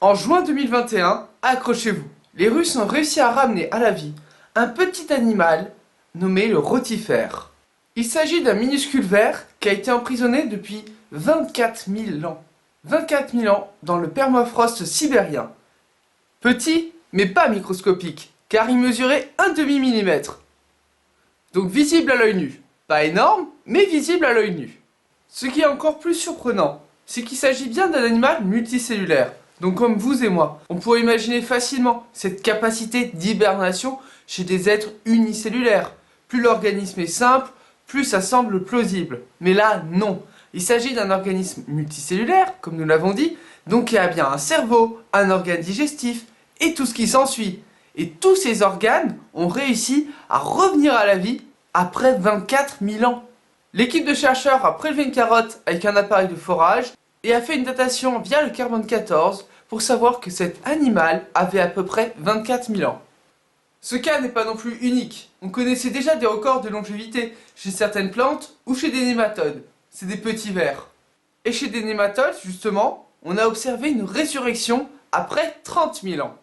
En juin 2021, accrochez-vous, les Russes ont réussi à ramener à la vie un petit animal nommé le rotifère. Il s'agit d'un minuscule ver qui a été emprisonné depuis 24 000 ans. 24 000 ans dans le permafrost sibérien. Petit, mais pas microscopique, car il mesurait un demi-millimètre. Donc visible à l'œil nu. Pas énorme, mais visible à l'œil nu. Ce qui est encore plus surprenant, c'est qu'il s'agit bien d'un animal multicellulaire. Donc comme vous et moi, on pourrait imaginer facilement cette capacité d'hibernation chez des êtres unicellulaires. Plus l'organisme est simple, plus ça semble plausible. Mais là, non. Il s'agit d'un organisme multicellulaire, comme nous l'avons dit, donc qui a bien un cerveau, un organe digestif et tout ce qui s'ensuit. Et tous ces organes ont réussi à revenir à la vie après 24 000 ans. L'équipe de chercheurs a prélevé une carotte avec un appareil de forage et a fait une datation via le carbone 14 pour savoir que cet animal avait à peu près 24 000 ans. Ce cas n'est pas non plus unique. On connaissait déjà des records de longévité chez certaines plantes ou chez des nématodes. C'est des petits vers. Et chez des nématodes, justement, on a observé une résurrection après 30 000 ans.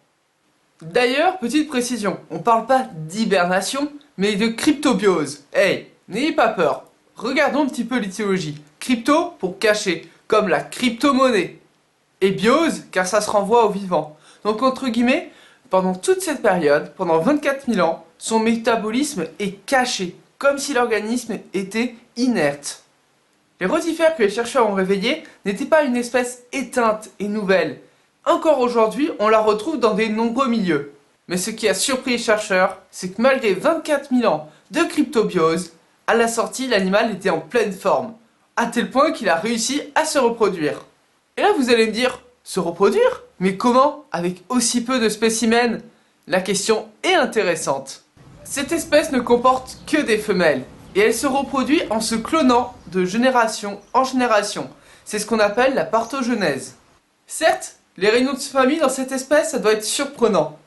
D'ailleurs, petite précision, on parle pas d'hibernation, mais de cryptobiose. Hey, n'ayez pas peur. Regardons un petit peu l'étymologie. Crypto pour cacher, comme la crypto-monnaie. Et biose, car ça se renvoie au vivant. Donc entre guillemets, pendant toute cette période, pendant 24 000 ans, son métabolisme est caché, comme si l'organisme était inerte. Les rotifères que les chercheurs ont réveillés n'étaient pas une espèce éteinte et nouvelle. Encore aujourd'hui, on la retrouve dans de nombreux milieux. Mais ce qui a surpris les chercheurs, c'est que malgré 24 000 ans de cryptobiose, à la sortie, l'animal était en pleine forme, à tel point qu'il a réussi à se reproduire. Et là, vous allez me dire, se reproduire? Mais comment, avec aussi peu de spécimens? La question est intéressante. Cette espèce ne comporte que des femelles, et elle se reproduit en se clonant de génération en génération. C'est ce qu'on appelle la parthogenèse. Certes, les réunions de famille dans cette espèce, ça doit être surprenant.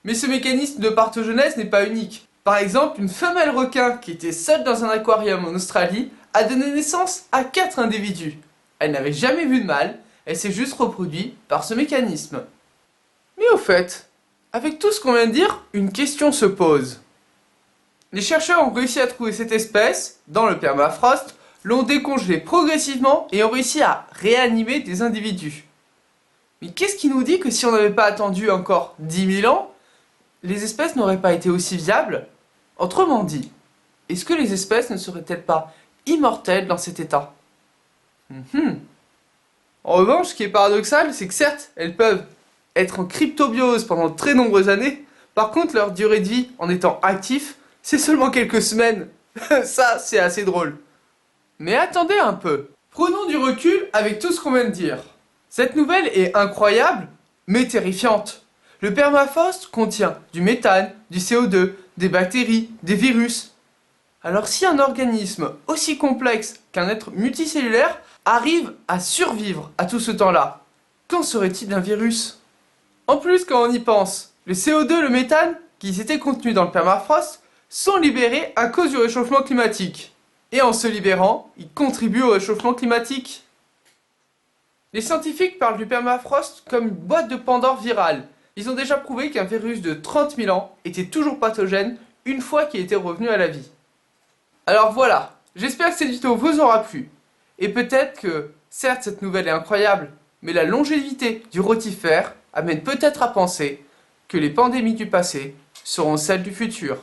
Mais ce mécanisme de parthogenèse n'est pas unique. Par exemple, une femelle requin qui était seule dans un aquarium en Australie a donné naissance à 4 individus. Elle n'avait jamais vu de mâle, elle s'est juste reproduite par ce mécanisme. Mais au fait, avec tout ce qu'on vient de dire, une question se pose. Les chercheurs ont réussi à trouver cette espèce, dans le permafrost, l'ont décongelée progressivement et ont réussi à réanimer des individus. Mais qu'est-ce qui nous dit que si on n'avait pas attendu encore 10 000 ans, les espèces n'auraient pas été aussi viables? Autrement dit, est-ce que les espèces ne seraient-elles pas immortelles dans cet état? En revanche, ce qui est paradoxal, c'est que certes, elles peuvent être en cryptobiose pendant de très nombreuses années, par contre leur durée de vie en étant actifs, c'est seulement quelques semaines. Ça, c'est assez drôle. Mais attendez un peu. Prenons du recul avec tout ce qu'on vient de dire. Cette nouvelle est incroyable, mais terrifiante. Le permafrost contient du méthane, du CO2, des bactéries, des virus. Alors si un organisme aussi complexe qu'un être multicellulaire arrive à survivre à tout ce temps-là, qu'en serait-il d'un virus? En plus, quand on y pense, le CO2 et le méthane, qui étaient contenus dans le permafrost, sont libérés à cause du réchauffement climatique. Et en se libérant, ils contribuent au réchauffement climatique. Les scientifiques parlent du permafrost comme une boîte de Pandore virale. Ils ont déjà prouvé qu'un virus de 30 000 ans était toujours pathogène une fois qu'il était revenu à la vie. Alors voilà, j'espère que cette vidéo vous aura plu. Et peut-être que, certes cette nouvelle est incroyable, mais la longévité du rotifère amène peut-être à penser que les pandémies du passé seront celles du futur.